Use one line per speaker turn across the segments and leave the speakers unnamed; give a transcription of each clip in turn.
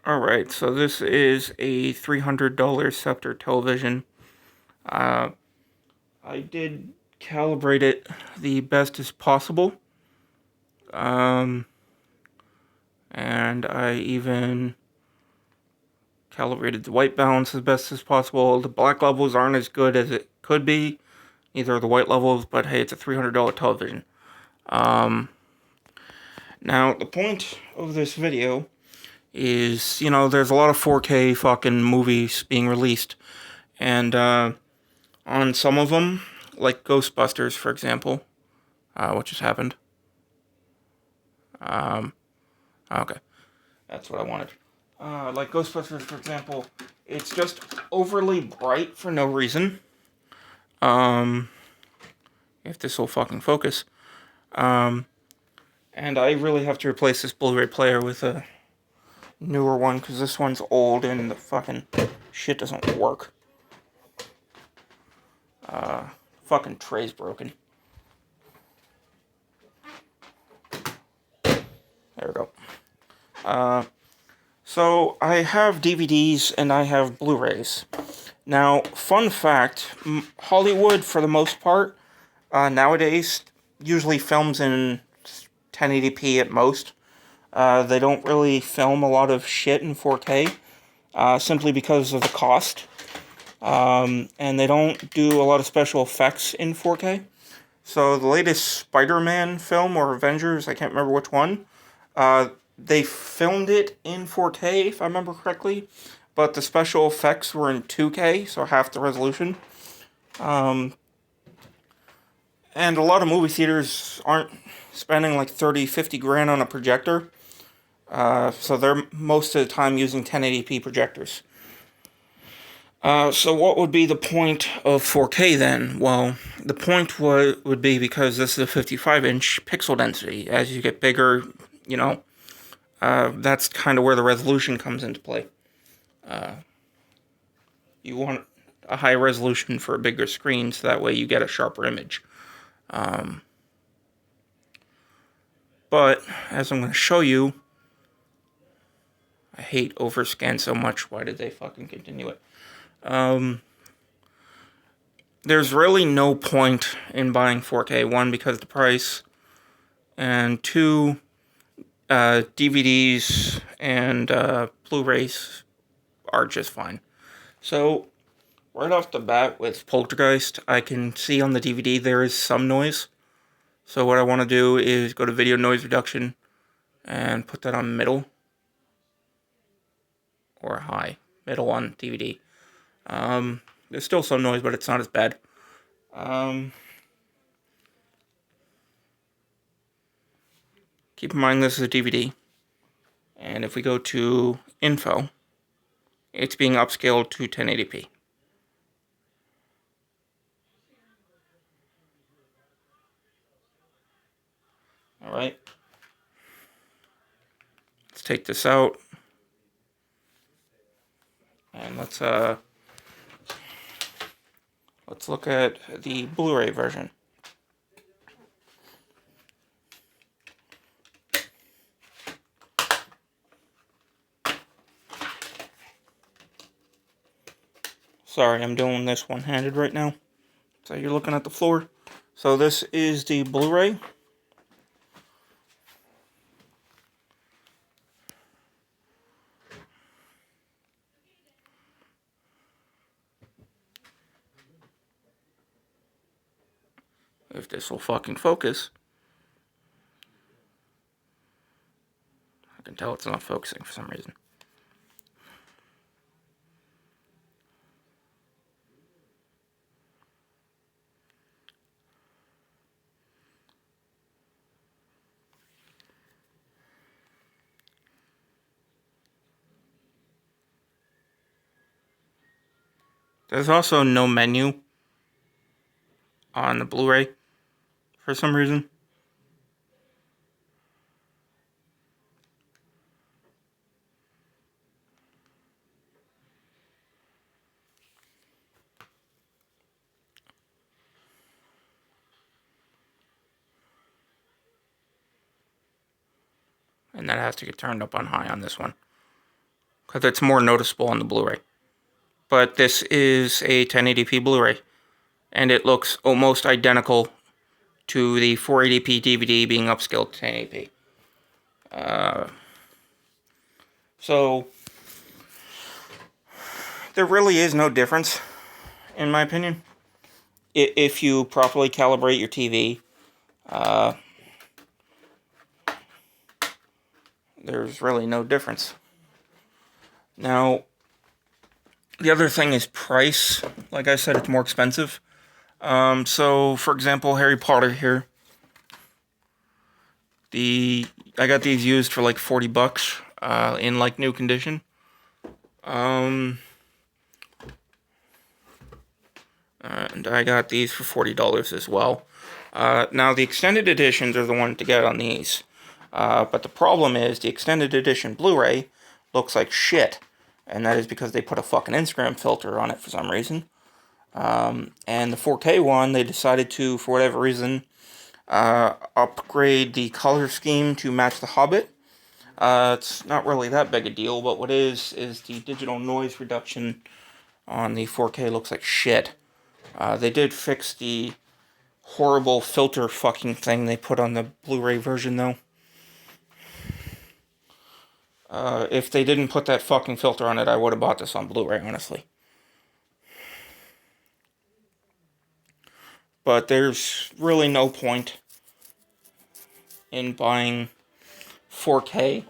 Alright, so this is a $300 Scepter television. I did calibrate it the best as possible. And I even calibrated the white balance as best as possible. The black levels aren't as good as it could be, neither are the white levels, but hey, it's a $300 television. Now, the point of this video is, there's a lot of 4K fucking movies being released, and on some of them, like Ghostbusters, for example, what just happened? Okay, that's what I wanted. Like Ghostbusters, for example, it's just overly bright for no reason. If this will fucking focus. And I really have to replace this Blu-ray player with a newer one, because this one's old and the fucking shit doesn't work. Fucking tray's broken. There we go. So I have DVDs and I have Blu-rays. Now, fun fact, Hollywood, for the most part, nowadays, usually films in 1080p at most. They don't really film a lot of shit in 4K, simply because of the cost. And they don't do a lot of special effects in 4K. So the latest Spider-Man film, or Avengers, I can't remember which one, they filmed it in 4K, if I remember correctly, but the special effects were in 2K, so half the resolution. And a lot of movie theaters aren't spending like 30, 50 grand on a projector, so they're most of the time using 1080p projectors. So what would be the point of 4K then? Well, the point would be, because this is a 55-inch pixel density. As you get bigger, that's kind of where the resolution comes into play. You want a high resolution for a bigger screen, so that way you get a sharper image. But, as I'm going to show you, I hate overscan so much. Why did they fucking continue it? There's really no point in buying 4K. One, because of the price, and two, DVDs and Blu-rays are just fine. So, right off the bat with Poltergeist, I can see on the DVD there is some noise. So what I want to do is go to Video Noise Reduction and put that on middle. Or high. Middle on DVD. There's still some noise, but it's not as bad. Keep in mind this is a DVD. And if we go to Info, it's being upscaled to 1080p. Alright. Let's take this out. And let's look at the Blu-ray version. Sorry, I'm doing this one-handed right now. So you're looking at the floor. So this is the Blu-ray. If this will fucking focus. I can tell it's not focusing for some reason. There's also no menu on the Blu-ray for some reason. And that has to get turned up on high on this one. because it's more noticeable on the Blu-ray. But this is a 1080p Blu-ray, and it looks almost identical to the 480p DVD being upscaled to 1080p. So, there really is no difference, in my opinion. If you properly calibrate your TV, there's really no difference. Now, the other thing is price. Like I said, it's more expensive. So, for example, Harry Potter here. I got these used for like $40, in like new condition. And I got these for $40 as well. Now, the extended editions are the one to get on these. But the problem is, the extended edition Blu-ray looks like shit. And that is because they put a fucking Instagram filter on it for some reason. And the 4K one, they decided to, for whatever reason, upgrade the color scheme to match The Hobbit. It's not really that big a deal, but what is the digital noise reduction on the 4K looks like shit. They did fix the horrible filter fucking thing they put on the Blu-ray version, though. If they didn't put that fucking filter on it, I would have bought this on Blu-ray, honestly. But there's really no point in buying 4K.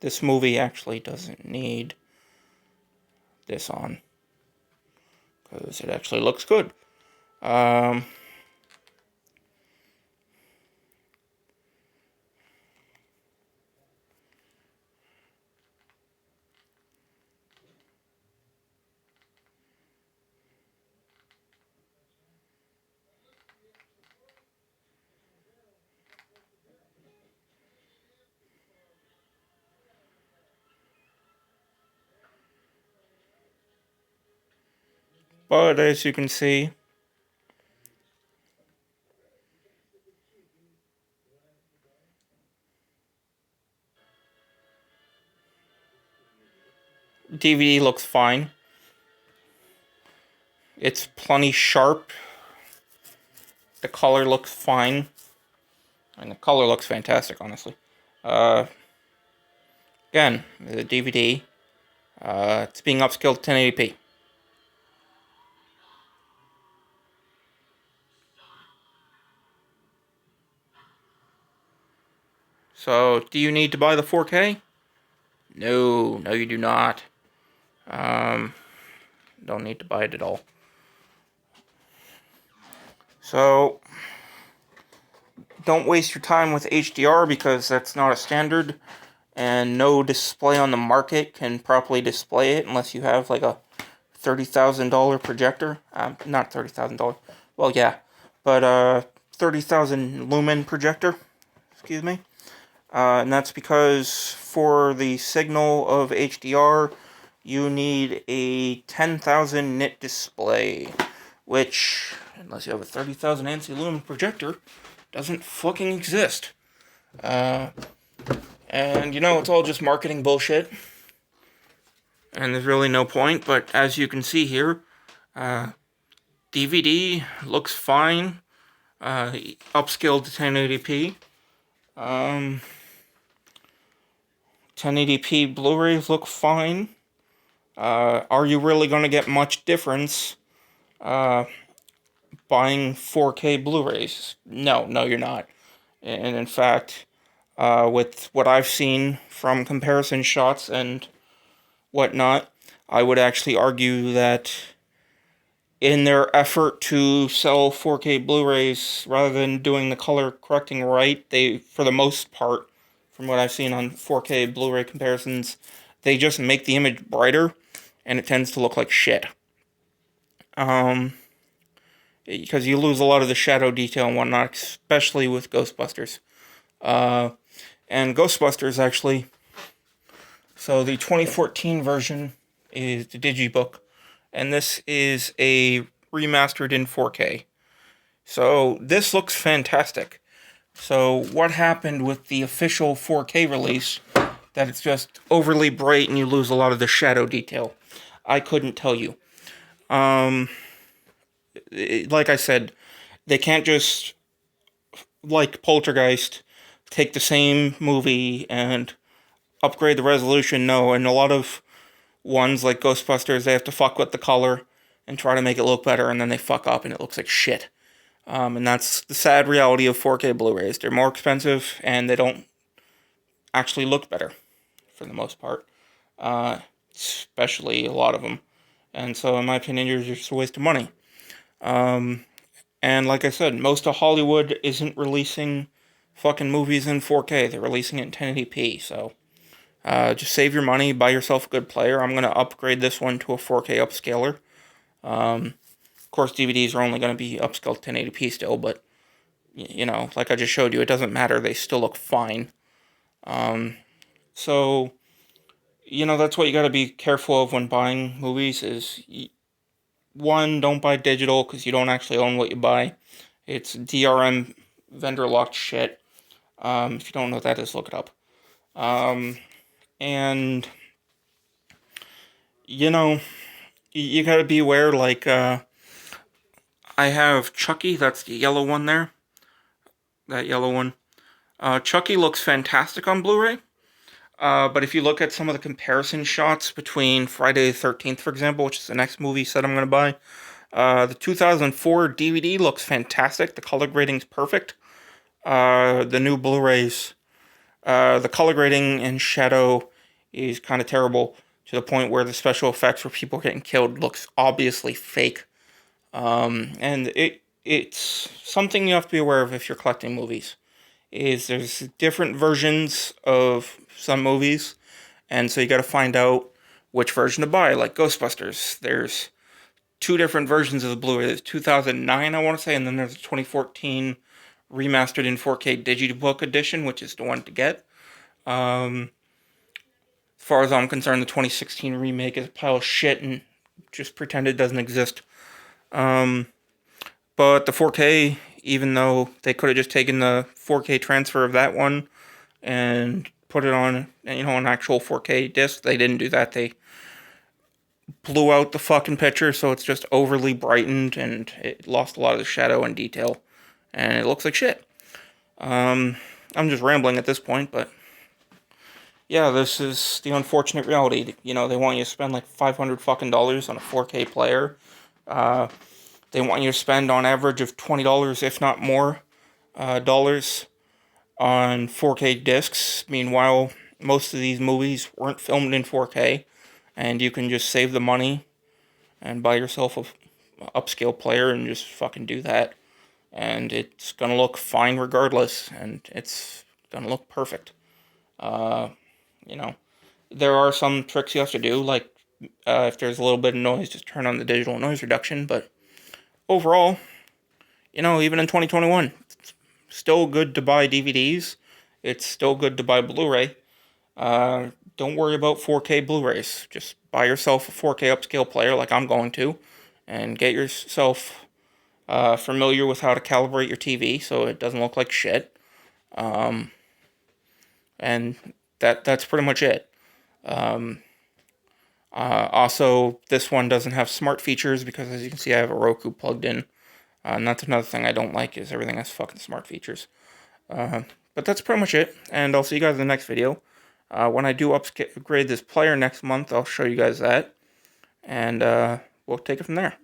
This movie actually doesn't need this on, because it actually looks good. But as you can see, DVD looks fine. It's plenty sharp. The color looks fine. And the color looks fantastic, honestly. Again, the DVD, it's being upscaled to 1080p. So, do you need to buy the 4K? No, you do not. Don't need to buy it at all. So, don't waste your time with HDR, because that's not a standard, and no display on the market can properly display it unless you have like a $30,000 projector. Not $30,000. Well, yeah, but 30,000 lumen projector. Excuse me. And that's because for the signal of HDR, you need a 10,000 nit display, which, unless you have a 30,000 ANSI lumen projector, doesn't fucking exist. And it's all just marketing bullshit. And there's really no point, but as you can see here, DVD looks fine, upscaled to 1080p. 1080p Blu-rays look fine. Are you really going to get much difference buying 4K Blu-rays? No, you're not. And in fact, with what I've seen from comparison shots and whatnot, I would actually argue that in their effort to sell 4K Blu-rays, rather than doing the color correcting right, they, for the most part, from what I've seen on 4K Blu-ray comparisons, they just make the image brighter, and it tends to look like shit. Because you lose a lot of the shadow detail and whatnot, especially with Ghostbusters. And Ghostbusters, actually, so the 2014 version is the Digibook, and this is a remastered in 4K. So this looks fantastic. So what happened with the official 4K release, that it's just overly bright and you lose a lot of the shadow detail? I couldn't tell you. Like I said, they can't just, like Poltergeist, take the same movie and upgrade the resolution. No, and a lot of ones like Ghostbusters, they have to fuck with the color and try to make it look better, and then they fuck up and it looks like shit. And that's the sad reality of 4K Blu-rays. They're more expensive and they don't actually look better for the most part, especially a lot of them. And so, in my opinion, you're just a waste of money. And like I said, most of Hollywood isn't releasing fucking movies in 4K. They're releasing it in 1080p. So just save your money, buy yourself a good player. I'm going to upgrade this one to a 4K upscaler. Of course, DVDs are only going to be upscaled to 1080p still, but, you know, like I just showed you, it doesn't matter. They still look fine. So, you know, that's what you got to be careful of when buying movies is, one, don't buy digital because you don't actually own what you buy. It's DRM, vendor locked shit. If you don't know what that is, look it up. And, you know, you gotta be aware, like, I have Chucky, that's the yellow one there. That yellow one. Chucky looks fantastic on Blu-ray. But if you look at some of the comparison shots between Friday the 13th, for example, which is the next movie set I'm going to buy, the 2004 DVD looks fantastic. The color grading's perfect. The new Blu-rays, the color grading and shadow is kind of terrible to the point where the special effects for people getting killed looks obviously fake. And it's something you have to be aware of if you're collecting movies. Is there's different versions of some movies, and so you got to find out which version to buy. Like Ghostbusters, there's two different versions of the Blu-ray. There's 2009, I want to say, and then there's a 2014 remastered in 4K Digibook edition, which is the one to get. As far as I'm concerned, the 2016 remake is a pile of shit and just pretend it doesn't exist. But the 4K, even though they could have just taken the 4K transfer of that one and put it on, you know, an actual 4K disc, they didn't do that. They blew out the fucking picture, so it's just overly brightened and it lost a lot of the shadow and detail, and it looks like shit. I'm just rambling at this point, but yeah, this is the unfortunate reality. You know, they want you to spend like $500 fucking dollars on a 4K player. They want you to spend on average of $20, if not more, dollars on 4K discs. Meanwhile, most of these movies weren't filmed in 4K, and you can just save the money and buy yourself a upscale player and just fucking do that. And it's gonna look fine regardless, and it's gonna look perfect. You know, there are some tricks you have to do, like if there's a little bit of noise, just turn on the digital noise reduction, but overall, you know, even in 2021, it's still good to buy DVDs. It's still good to buy Blu-ray. Don't worry about 4K Blu-rays. Just buy yourself a 4K upscale player like I'm going to, and get yourself familiar with how to calibrate your TV so it doesn't look like shit. And that's pretty much it. Also, this one doesn't have smart features because, as you can see, I have a Roku plugged in. And that's another thing I don't like, is everything has fucking smart features. But that's pretty much it, and I'll see you guys in the next video. When I do upgrade this player next month, I'll show you guys that, and we'll take it from there.